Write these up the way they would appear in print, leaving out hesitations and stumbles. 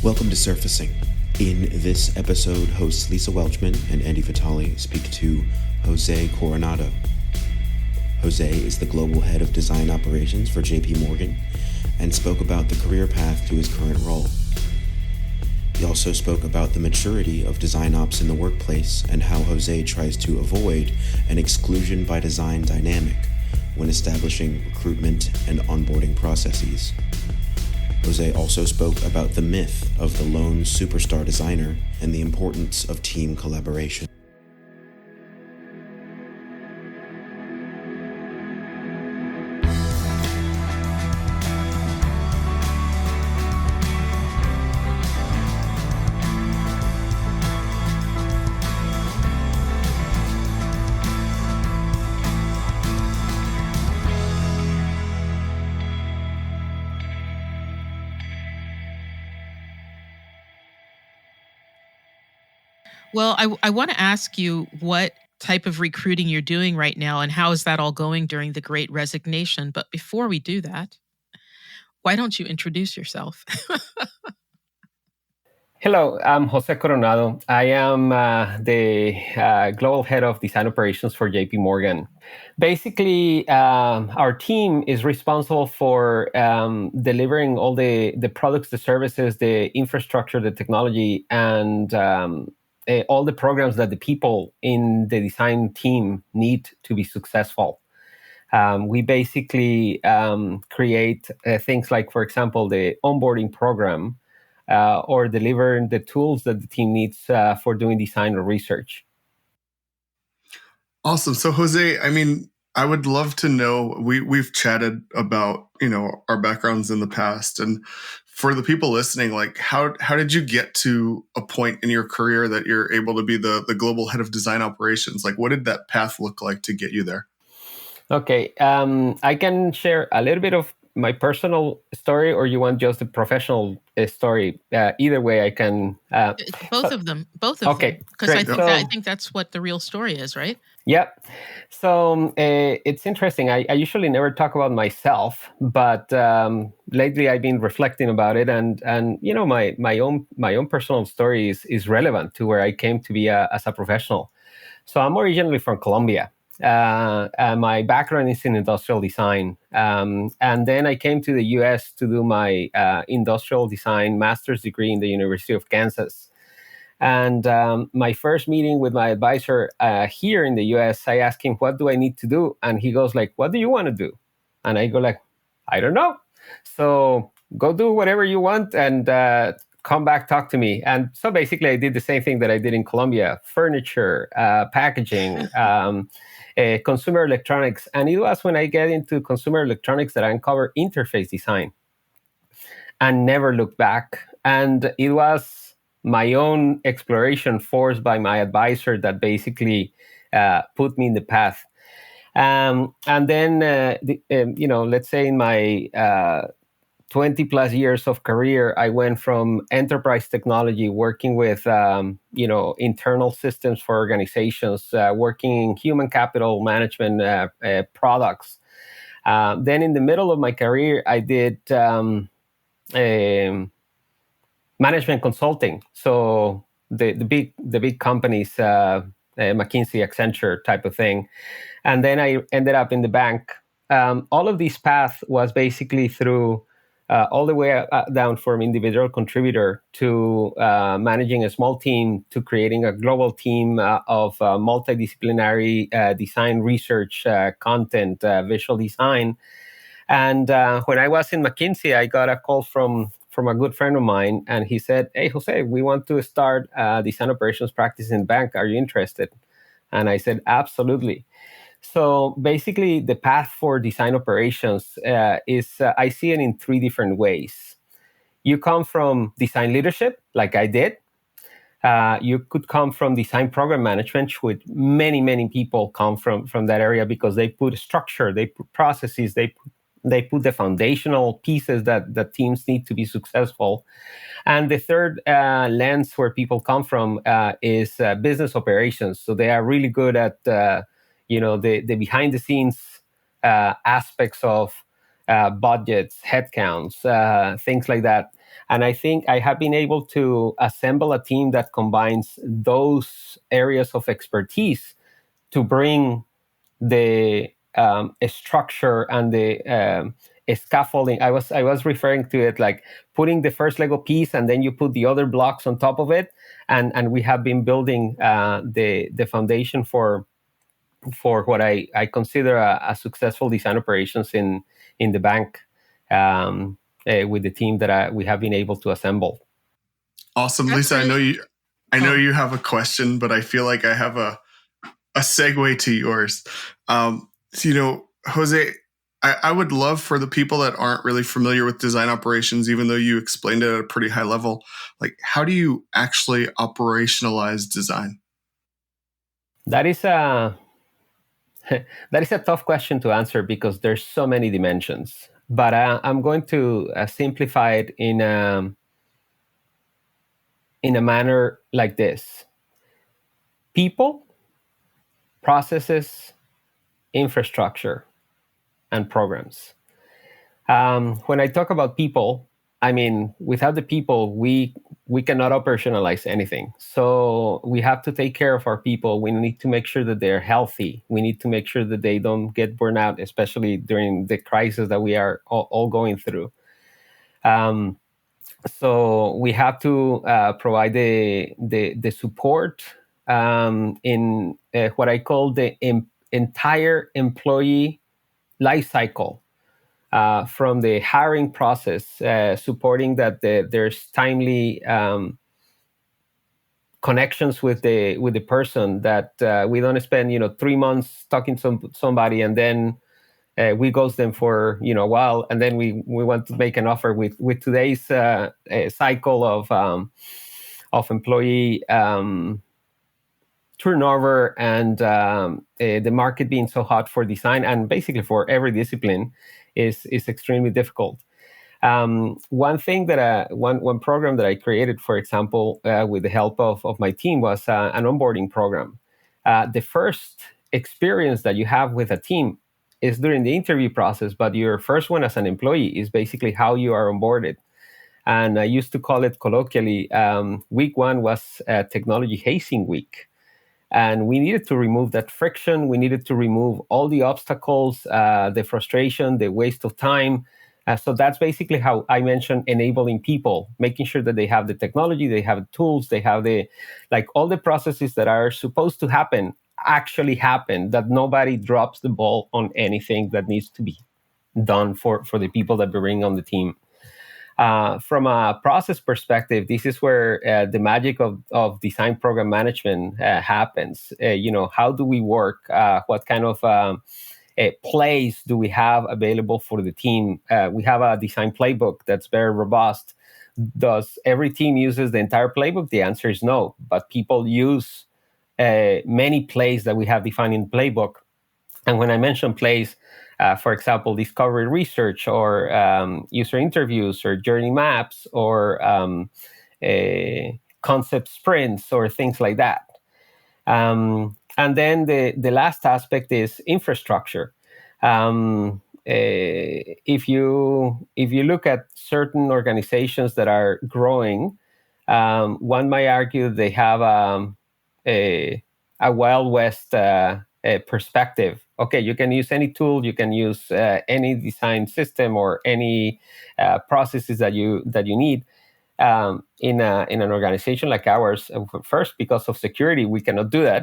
Welcome to Surfacing. In this episode, hosts Lisa Welchman and Andy Vitale speak to Jose Coronado. Jose is the global head of design operations for JP Morgan and spoke about the career path to his current role. He also spoke about the maturity of design ops in the workplace and how Jose tries to avoid an exclusion by design dynamic when establishing recruitment and onboarding processes. Jose also spoke about the myth of the lone superstar designer and the importance of team collaboration. Well, I want to ask you what type of recruiting you're doing right now and how is that all going during the Great Resignation. But before we do that, why don't you introduce yourself? Hello, I'm Jose Coronado. I am the global head of design operations for JP Morgan. Basically, our team is responsible for delivering all the products, the services, the infrastructure, the technology, and all the programs that the people in the design team need to be successful. We basically create things like, for example, the onboarding program, or delivering the tools that the team needs for doing design or research. Awesome. So Jose, I would love to know, we've chatted about, our backgrounds in the past, and for the people listening, like how did you get to a point in your career that you're able to be the global head of design operations? Like, what did that path look like to get you there? Okay. I can share a little bit of my personal story, or you want just the professional story? Either way, I can. Both of them. Okay, because I think that's what the real story is, right? Yeah. So it's interesting. I usually never talk about myself, but lately I've been reflecting about it, and my own personal story is relevant to where I came to be as a professional. So I'm originally from Colombia. My background is in industrial design. And then I came to the US to do my industrial design master's degree in the University of Kansas. And my first meeting with my advisor here in the US, I asked him, what do I need to do? And he goes like, what do you want to do? And I go like, I don't know. So go do whatever you want and come back, talk to me. And so basically I did the same thing that I did in Colombia: furniture, packaging, consumer electronics. And it was when I get into consumer electronics that I uncovered interface design and never looked back. And it was my own exploration forced by my advisor that basically put me in the path. And then, let's say in my 20 plus years of career, I went from enterprise technology, working with, internal systems for organizations, working in human capital management products. Then in the middle of my career, I did management consulting. So the big companies, McKinsey, Accenture type of thing. And then I ended up in the bank. All of this path was basically through all the way down from individual contributor to managing a small team to creating a global team of multidisciplinary design research, content, visual design. And when I was in McKinsey, I got a call from a good friend of mine, and he said, hey, Jose, we want to start design operations practice in bank. Are you interested? And I said, absolutely. So basically, the path for design operations is, I see it in three different ways. You come from design leadership, like I did. You could come from design program management, which many people come from that area because they put structure, they put processes, they put the foundational pieces that teams need to be successful. And the third lens where people come from is business operations. So they are really good at the behind the scenes aspects of budgets, headcounts, things like that. And I think I have been able to assemble a team that combines those areas of expertise to bring the structure and the scaffolding. I was referring to it like putting the first Lego piece and then you put the other blocks on top of it, and we have been building the foundation for what I consider a successful design operations in the bank, with the team that we have been able to assemble. Awesome. That's Lisa, really- I know you have a question, but I feel like I have a segue to yours. So, Jose, I would love for the people that aren't really familiar with design operations, even though you explained it at a pretty high level, like how do you actually operationalize design? That is a tough question to answer because there's so many dimensions. But I'm going to simplify it in a manner like this: people, processes, infrastructure, and programs. When I talk about people, I mean, without the people, we cannot operationalize anything. So we have to take care of our people. We need to make sure that they're healthy. We need to make sure that they don't get burned out, especially during the crisis that we are all going through. So we have to provide the support in what I call the entire employee life cycle. From the hiring process, supporting that there's timely connections with the person, that we don't spend 3 months talking to somebody and then we ghost them for a while, and then we want to make an offer with today's cycle of employee turnover and the market being so hot for design and basically for every discipline is extremely difficult. One thing that one program that I created, for example, with the help of my team, was an onboarding program. The first experience that you have with a team is during the interview process, but your first one as an employee is basically how you are onboarded. And I used to call it colloquially, week one was technology hazing week. And we needed to remove that friction. We needed to remove all the obstacles, the frustration, the waste of time. So that's basically how I mentioned enabling people, making sure that they have the technology, they have the tools, they have all the processes that are supposed to happen actually happen, that nobody drops the ball on anything that needs to be done for the people that we bring on the team. From a process perspective, this is where the magic of design program management happens. How do we work? What kind of plays do we have available for the team? We have a design playbook that's very robust. Does every team uses the entire playbook? The answer is no, but people use many plays that we have defined in the playbook. And when I mention plays, for example, discovery research or user interviews or journey maps or concept sprints or things like that. And then the last aspect is infrastructure. If you look at certain organizations that are growing, one might argue they have a Wild West perspective. Okay, you can use any tool, you can use any design system or any processes that you need. In an organization like ours, first, because of security, we cannot do that.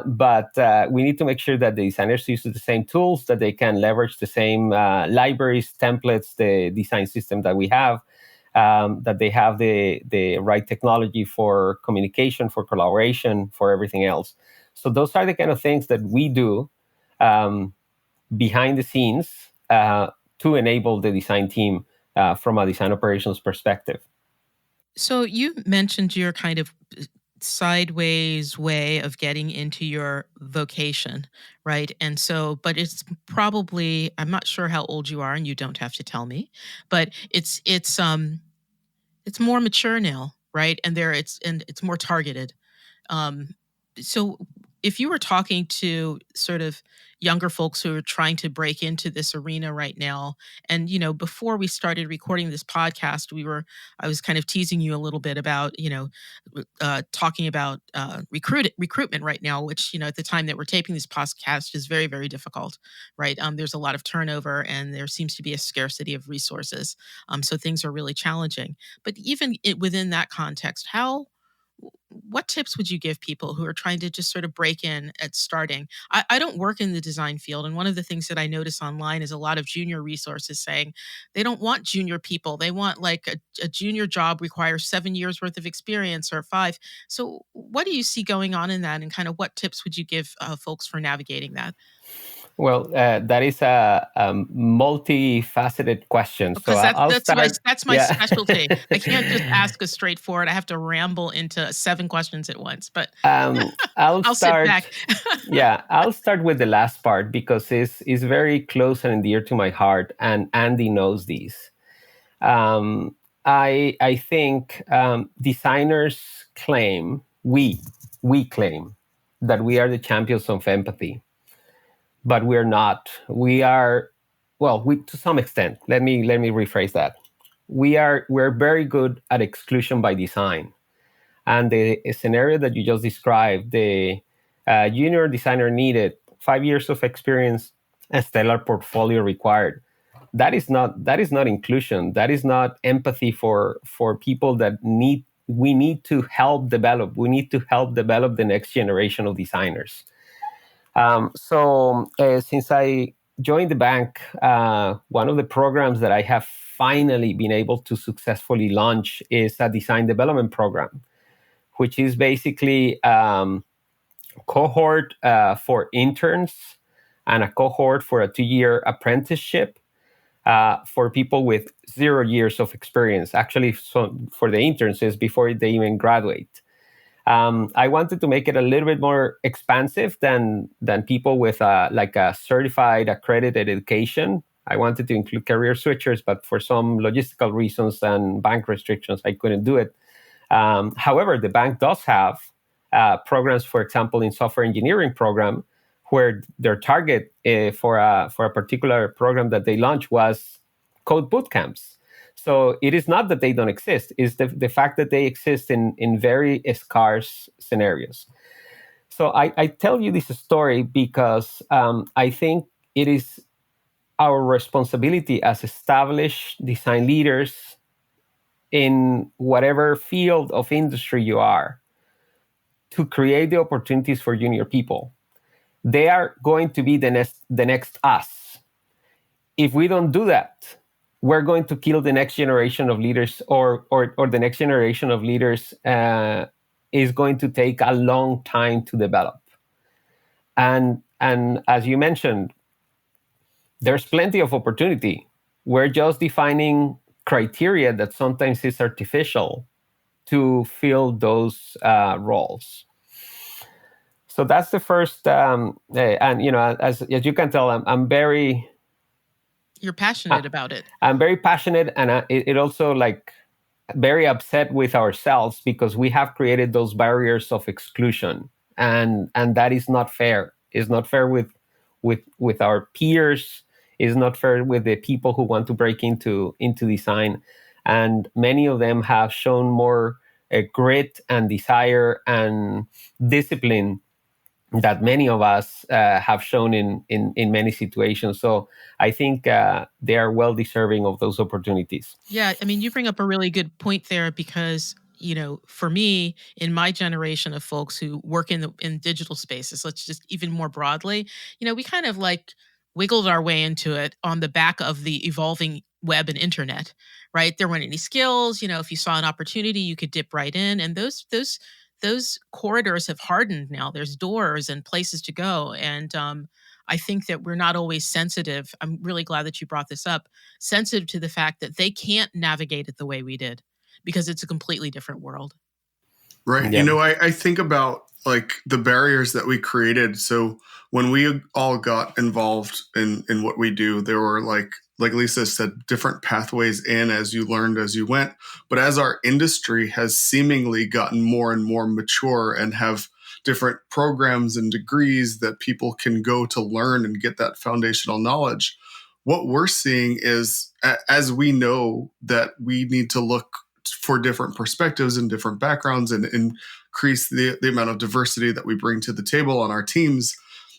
But we need to make sure that the designers use the same tools, that they can leverage the same libraries, templates, the design system that we have, that they have the right technology for communication, for collaboration, for everything else. So those are the kind of things that we do behind the scenes to enable the design team from a design operations perspective. So you mentioned your kind of sideways way of getting into your vocation, right? And so, but it's probably, I'm not sure how old you are, and you don't have to tell me, but it's more mature now, right? And it's more targeted. So if you were talking to sort of younger folks who are trying to break into this arena right now, and before we started recording this podcast, I was kind of teasing you a little bit about talking about recruitment right now, which at the time that we're taping this podcast is very, very difficult, right? There's a lot of turnover, and there seems to be a scarcity of resources, so things are really challenging. But even within that context, what tips would you give people who are trying to just sort of break in at starting? I don't work in the design field. And one of the things that I notice online is a lot of junior resources saying they don't want junior people. They want like a junior job requires 7 years worth of experience or 5. So what do you see going on in that? And kind of what tips would you give folks for navigating that? Well, that is a multifaceted question. Because So I'll start. that's my specialty. I can't just ask a straightforward. I have to ramble into 7 questions at once. But I'll start. Sit back. Yeah, I'll start with the last part because it's very close and dear to my heart, and Andy knows these. I think designers claim we claim that we are the champions of empathy. But we're not. We are, to some extent. Let me rephrase that. We're very good at exclusion by design, and the scenario that you just described, the junior designer needed 5 years of experience, a stellar portfolio required. That is not inclusion. That is not empathy for people that we need to help develop. We need to help develop the next generation of designers. Since I joined the bank, one of the programs that I have finally been able to successfully launch is a design development program, which is basically cohort for interns and a cohort for a 2-year apprenticeship for people with 0 years of experience. Actually, so for the interns is before they even graduate. I wanted to make it a little bit more expansive than people with a certified accredited education. I wanted to include career switchers, but for some logistical reasons and bank restrictions, I couldn't do it. However, the bank does have programs, for example, in software engineering program, where their target for a particular program that they launched was code bootcamps. So it is not that they don't exist. It's the fact that they exist in very scarce scenarios. So I tell you this story because I think it is our responsibility as established design leaders in whatever field of industry you are to create the opportunities for junior people. They are going to be the next us. If we don't do that, we're going to kill the next generation of leaders, or the next generation of leaders is going to take a long time to develop. And as you mentioned, there's plenty of opportunity. We're just defining criteria that sometimes is artificial to fill those roles. So that's the first, and as you can tell, I'm very. You're passionate about it. I'm very passionate, and it also very upset with ourselves because we have created those barriers of exclusion, and that is not fair. It's not fair with our peers. It's not fair with the people who want to break into design, and many of them have shown more grit and desire and discipline that many of us have shown in many situations. So I think they are well deserving of those opportunities. Yeah, I mean, you bring up a really good point there because, for me, in my generation of folks who work in digital spaces, let's just even more broadly, we kind of wiggled our way into it on the back of the evolving web and internet, right? There weren't any skills. If you saw an opportunity, you could dip right in, and those corridors have hardened now. There's doors and places to go. And I think that we're not always sensitive. I'm really glad that you brought this up, sensitive to the fact that they can't navigate it the way we did because it's a completely different world. Right. Yeah. I think about the barriers that we created. So when we all got involved in what we do, there were like Lisa said, different pathways in as you learned as you went. But as our industry has seemingly gotten more and more mature and have different programs and degrees that people can go to learn and get that foundational knowledge. What we're seeing is, as we know that we need to look for different perspectives and different backgrounds and increase the amount of diversity that we bring to the table on our teams,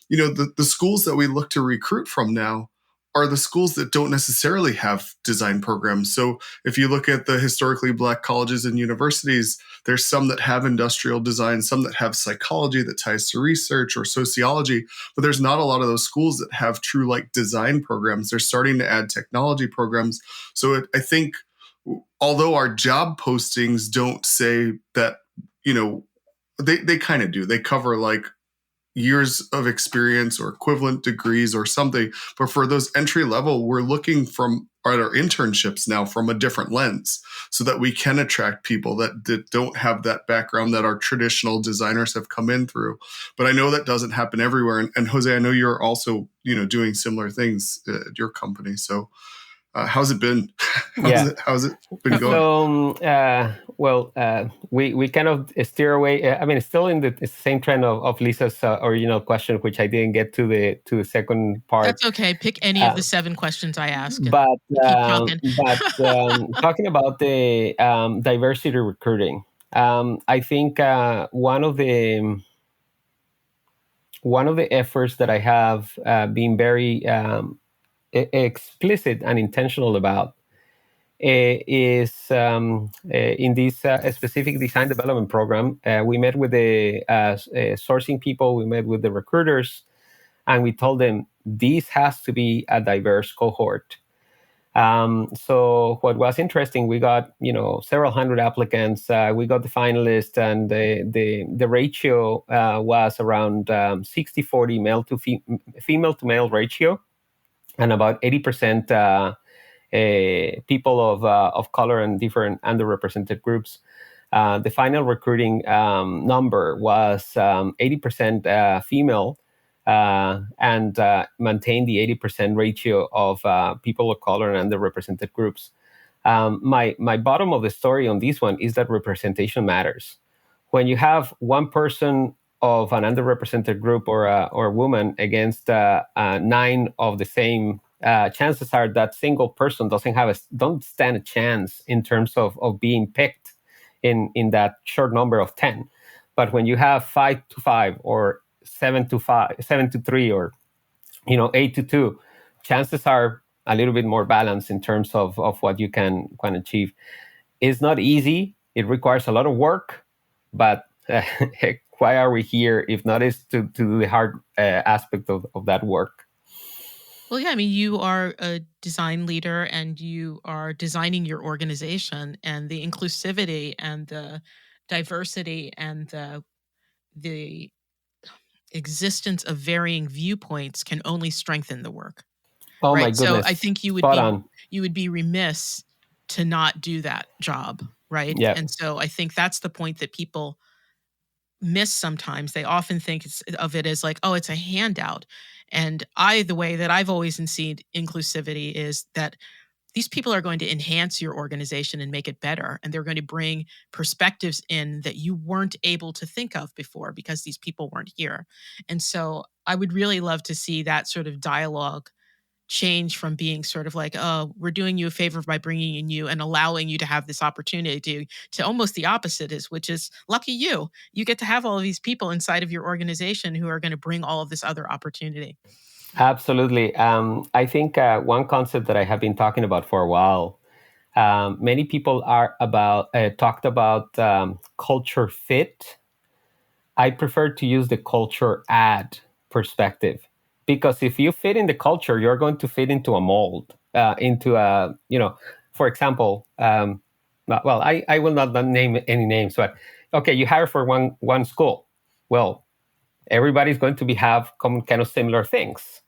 the schools that we look to recruit from now are the schools that don't necessarily have design programs. So if you look at the historically Black colleges and universities, there's some that have industrial design, some that have psychology that ties to research or sociology, but there's not a lot of those schools that have true design programs. They're starting to add technology programs. So I think although our job postings don't say that, they kind of do. They cover years of experience or equivalent degrees or something. But for those entry level, we're looking at our internships now from a different lens so that we can attract people that don't have that background that our traditional designers have come in through. But I know that doesn't happen everywhere. And Jose, I know you're also, doing similar things at your company. So how's it been? How's it been going? So, we kind of steer away. I mean, it's still in the same trend of Lisa's original question, which I didn't get to the second part. That's okay. Pick any of the 7 questions I asked. But talking about the diversity recruiting, I think one of the efforts that I have been very explicit and intentional about is in this specific design development program. We met with the sourcing people, we met with the recruiters, and we told them this has to be a diverse cohort. So what was interesting, we got several hundred applicants. We got the finalists, and the ratio was around 60-40 female to male ratio, and about 80% people of color and different underrepresented groups. The final recruiting number was 80% female and maintained the 80% ratio of people of color and underrepresented groups. My bottom of the story on this one is that representation matters. When you have one person of an underrepresented group or a woman against 9 of the same, chances are that single person don't stand a chance in terms of being picked in that short number of 10. But when you have 5-5 or 7-3 or 8-2, chances are a little bit more balanced in terms of what you can achieve. It's not easy. It requires a lot of work, but why are we here if not is to do the hard aspect of that work? Well, yeah, I mean, you are a design leader and you are designing your organization, and the inclusivity and the diversity and the existence of varying viewpoints can only strengthen the work. Oh, right? My goodness. So I think you would be remiss to not do that job, right? Yeah. And so I think that's the point that people miss sometimes. They often think of it as oh, it's a handout. And the way that I've always seen inclusivity is that these people are going to enhance your organization and make it better. And they're going to bring perspectives in that you weren't able to think of before because these people weren't here. And so I would really love to see that sort of dialogue change from being sort of oh, we're doing you a favor by bringing in you and allowing you to have this opportunity to almost the opposite which is lucky you get to have all of these people inside of your organization who are going to bring all of this other opportunity. Absolutely. I think one concept that I have been talking about for a while, many people talked about culture fit. I prefer to use the culture add perspective. Because if you fit in the culture, you're going to fit into a mold, for example, I will not name any names, but okay, you hire for one school. Well, everybody's going to have kind of similar things.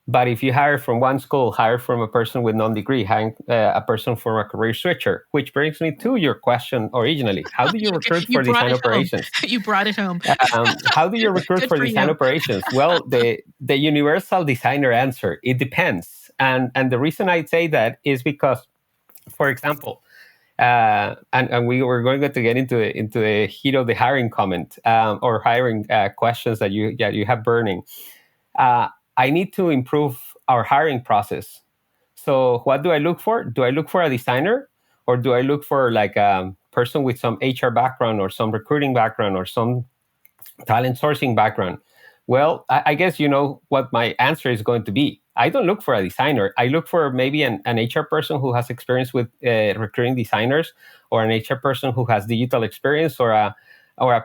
But if you hire from one school, hire from a person with non-degree, hire a person from a career switcher, which brings me to your question originally. How do you recruit for design operations? You brought it home. How do you recruit for design operations? Well, the universal designer answer, it depends. And the reason I say that is because, for example, and we were going to get into the heat of the hiring comment or hiring questions that you have burning. I need to improve our hiring process. So what do I look for? Do I look for a designer, or do I look for like a person with some HR background or some recruiting background or some talent sourcing background? Well, I guess you know what my answer is going to be. I don't look for a designer. I look for maybe an HR person who has experience with recruiting designers, or an HR person who has digital experience, or a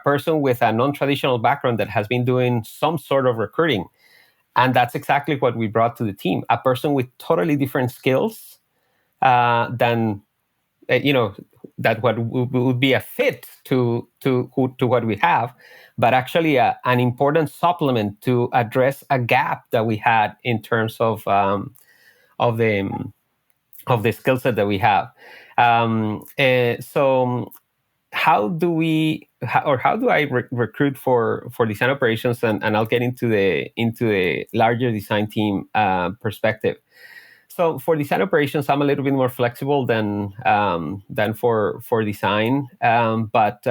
person with a non-traditional background that has been doing some sort of recruiting. And that's exactly what we brought to the team: a person with totally different skills than that what would be a fit to what we have, but actually an important supplement to address a gap that we had in terms of the skill set that we have. So how do I recruit for design operations? And I'll get into the larger design team perspective. So for design operations, I'm a little bit more flexible than for design. But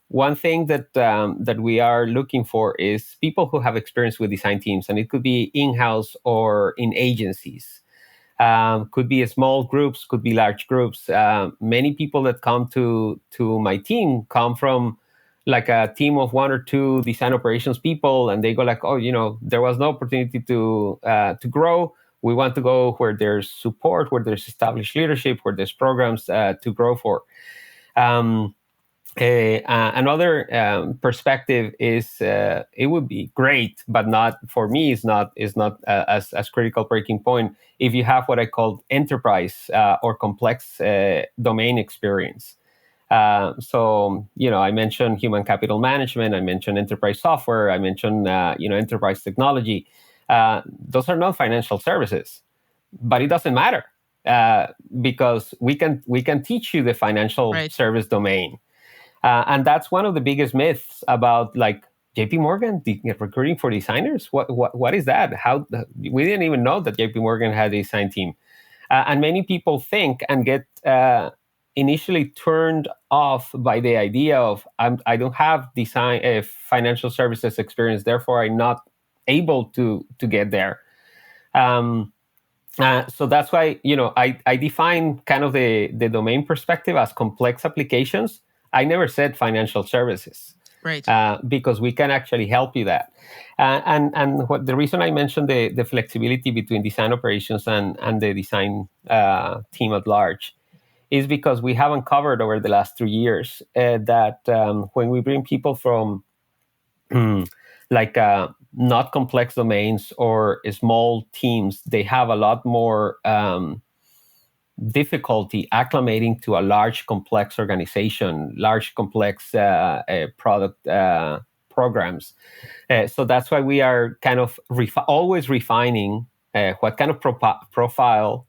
one thing that we are looking for is people who have experience with design teams, and it could be in-house or in agencies. Could be small groups, could be large groups. Many people that come to my team come from like a team of 1 or 2 design operations people, and they go like, oh, there was no opportunity to grow. We want to go where there's support, where there's established leadership, where there's programs to grow for. Another perspective is it would be great, but not for me. Is not as critical breaking point if you have what I call enterprise or complex domain experience. So I mentioned human capital management. I mentioned enterprise software. I mentioned enterprise technology. Those are not financial services, but it doesn't matter because we can teach you the financial service domain. And that's one of the biggest myths about like JP Morgan recruiting for designers. What is that? How we didn't even know that JP Morgan had a design team, and many people think and get initially turned off by the idea of I don't have design financial services experience, therefore I'm not able to get there. So that's why I define kind of the domain perspective as complex applications. I never said financial services, right? Because we can actually help you that. And what the reason I mentioned the flexibility between design operations and the design team at large is because we have uncovered over the last 3 years that when we bring people from not complex domains or small teams, they have a lot more difficulty acclimating to a large, complex organization, large, complex product programs. So that's why we are kind of always refining what kind of profile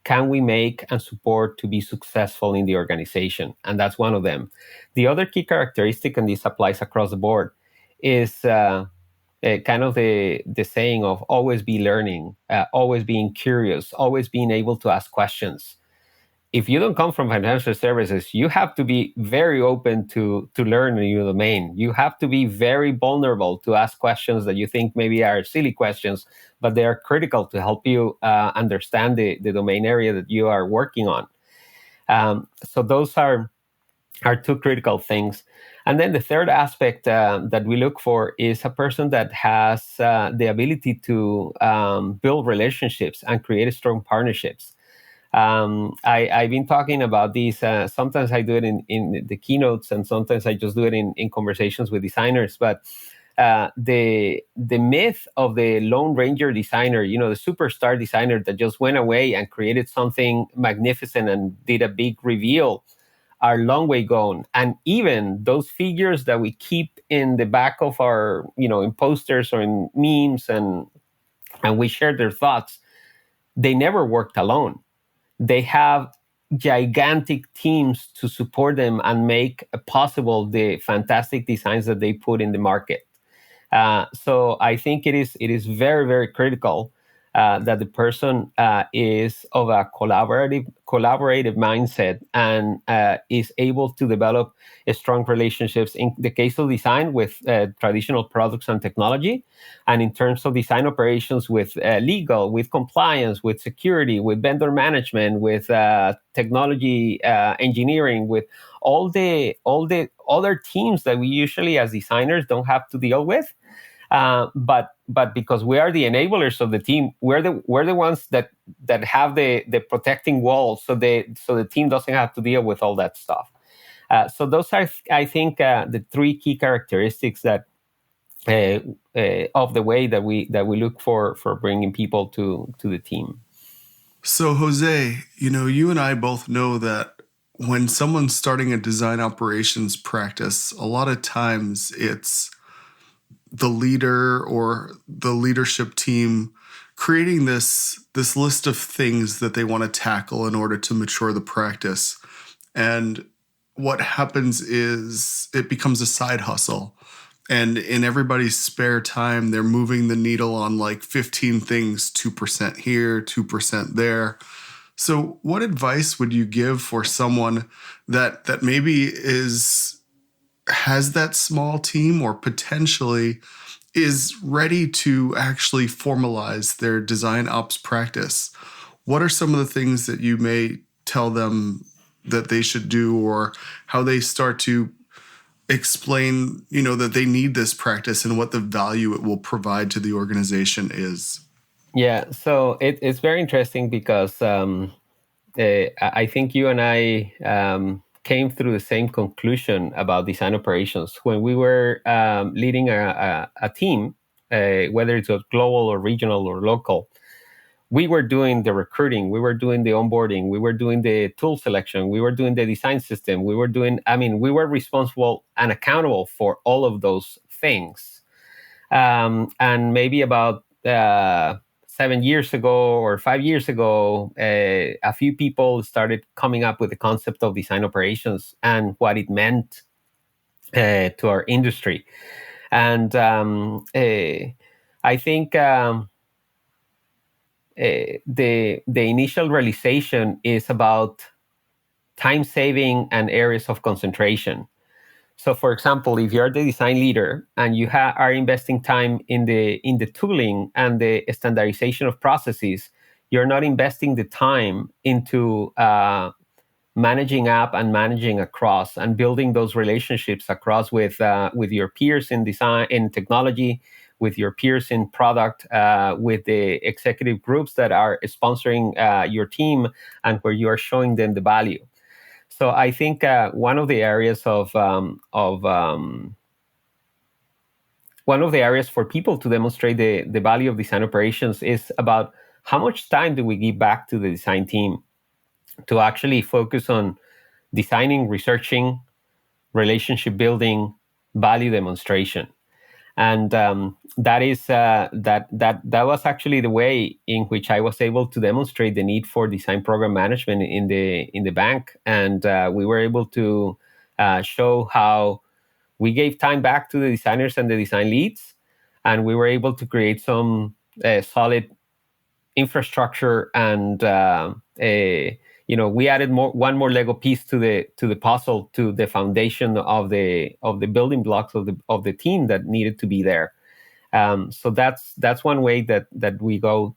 can we make and support to be successful in the organization. And that's one of them. The other key characteristic, and this applies across the board, is kind of the saying of always be learning, always being curious, always being able to ask questions. If you don't come from financial services, you have to be very open to learn a new domain. You have to be very vulnerable to ask questions that you think maybe are silly questions, but they are critical to help you understand the domain area that you are working on. So those are 2 critical things. And then the third aspect that we look for is a person that has the ability to build relationships and create strong partnerships. I've been talking about these. Sometimes I do it in the keynotes, and sometimes I just do it in conversations with designers. But the myth of the Lone Ranger designer, the superstar designer that just went away and created something magnificent and did a big reveal, are long way gone. And even those figures that we keep in the back of our, in posters or in memes and we share their thoughts, they never worked alone. They have gigantic teams to support them and make possible the fantastic designs that they put in the market. So I think it is very, very critical that the person is of a collaborative mindset and is able to develop strong relationships in the case of design with traditional products and technology, and in terms of design operations with legal, with compliance, with security, with vendor management, with technology engineering, with all the other teams that we usually as designers don't have to deal with. But because we are the enablers of the team, we're the ones that have the protecting walls, so the team doesn't have to deal with all that stuff. So those are, I think, the three key characteristics that of the way that we look for bringing people to the team. So Jose, you and I both know that when someone's starting a design operations practice, a lot of times it's the leader or the leadership team creating this list of things that they want to tackle in order to mature the practice. And what happens is it becomes a side hustle. And in everybody's spare time, they're moving the needle on like 15 things, 2% here, 2% there. So what advice would you give for someone that maybe has that small team or potentially is ready to actually formalize their design ops practice? What are some of the things that you may tell them that they should do, or how they start to explain, that they need this practice and what the value it will provide to the organization is? Yeah, so it's very interesting because I think you and I came through the same conclusion about design operations when we were leading a team, whether it's a global or regional or local. We were doing the recruiting, we were doing the onboarding, we were doing the tool selection, we were doing the design system, we were responsible and accountable for all of those things. And maybe about 7 years ago or 5 years ago, a few people started coming up with the concept of design operations and what it meant to our industry. And I think the initial realization is about time saving and areas of concentration. So, for example, if you're the design leader and you are investing time in the tooling and the standardization of processes, you're not investing the time into managing up and managing across and building those relationships across with your peers in design, in technology, with your peers in product, with the executive groups that are sponsoring your team and where you are showing them the value. So I think one of the areas for people to demonstrate the value of design operations is about how much time do we give back to the design team to actually focus on designing, researching, relationship building, value demonstration. And that was actually the way in which I was able to demonstrate the need for design program management in the bank. And we were able to show how we gave time back to the designers and the design leads, and we were able to create some solid infrastructure. And we added one more Lego piece to the puzzle, to the foundation of the building blocks of the team that needed to be there. So that's one way that we go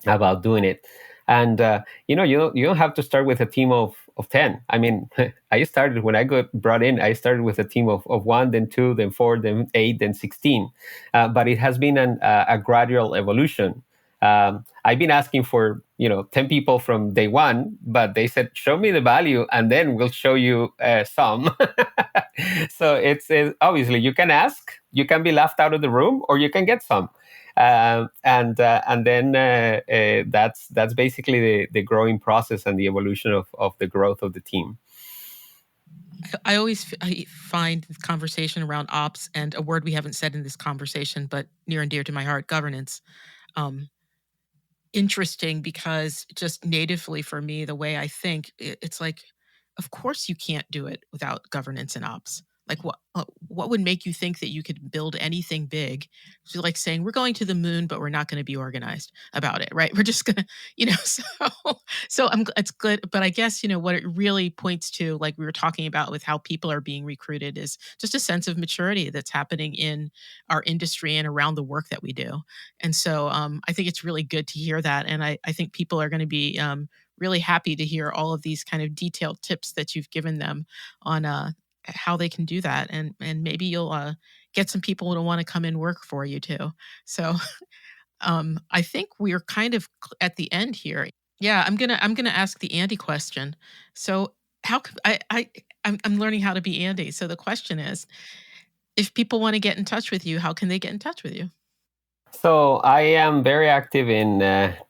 about doing it. And you don't have to start with a team of 10. I mean, I started when I got brought in. I started with a team of 1, then 2, then 4, then 8, then 16. But it has been a gradual evolution. I've been asking for 10 people from day one, but they said, show me the value and then we'll show you some. So it's obviously you can ask, you can be left out of the room, or you can get some. And then that's basically the growing process and the evolution of the growth of the team. I always find the conversation around ops, and a word we haven't said in this conversation, but near and dear to my heart, governance, interesting, because just natively for me, the way I think, it's like, of course you can't do it without governance and ops. Like what would make you think that you could build anything big? So like saying we're going to the moon, but we're not going to be organized about it, right? We're just gonna, it's good. But I guess, what it really points to, like we were talking about with how people are being recruited, is just a sense of maturity that's happening in our industry and around the work that we do. And so I think it's really good to hear that. And I think people are going to be really happy to hear all of these kind of detailed tips that you've given them on how they can do that, and maybe you'll get some people to want to come and work for you too. So I think we're kind of at the end here. Yeah, I'm gonna ask the Andy question. So how could I'm learning how to be Andy. So the question is, if people want to get in touch with you, how can they get in touch with you? So I am very active in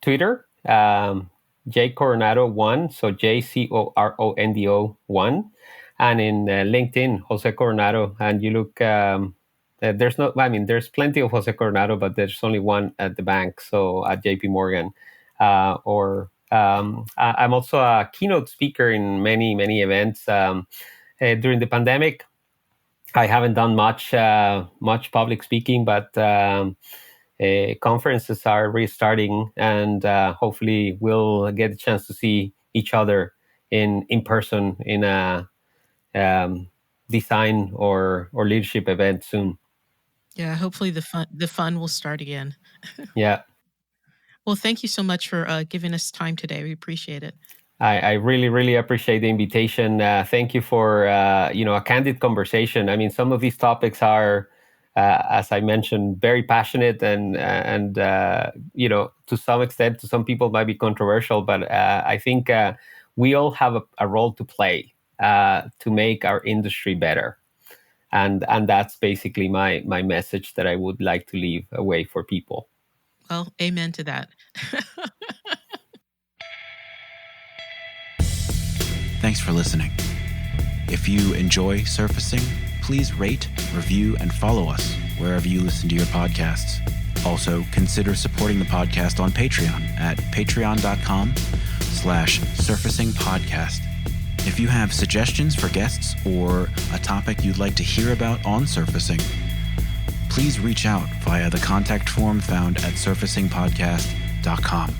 Twitter, J Coronado 1, so JCORONDO 1. And in LinkedIn, Jose Coronado, and you look, there's plenty of Jose Coronado, but there's only one at the bank, so at JP Morgan. I'm also a keynote speaker in many, many events. During the pandemic, I haven't done much public speaking, but conferences are restarting, and hopefully we'll get a chance to see each other in person in a design or leadership event soon. Yeah, hopefully the fun will start again. Yeah. Well, thank you so much for giving us time today. We appreciate it. I really, really appreciate the invitation. Thank you for a candid conversation. I mean, some of these topics are, as I mentioned, very passionate and to some extent, to some people might be controversial, but I think we all have a role to play to make our industry better. And that's basically my message that I would like to leave away for people. Well, amen to that. Thanks for listening. If you enjoy surfacing, please rate, review, and follow us wherever you listen to your podcasts. Also, consider supporting the podcast on Patreon at patreon.com/surfacingpodcast. If you have suggestions for guests or a topic you'd like to hear about on surfacing, please reach out via the contact form found at surfacingpodcast.com.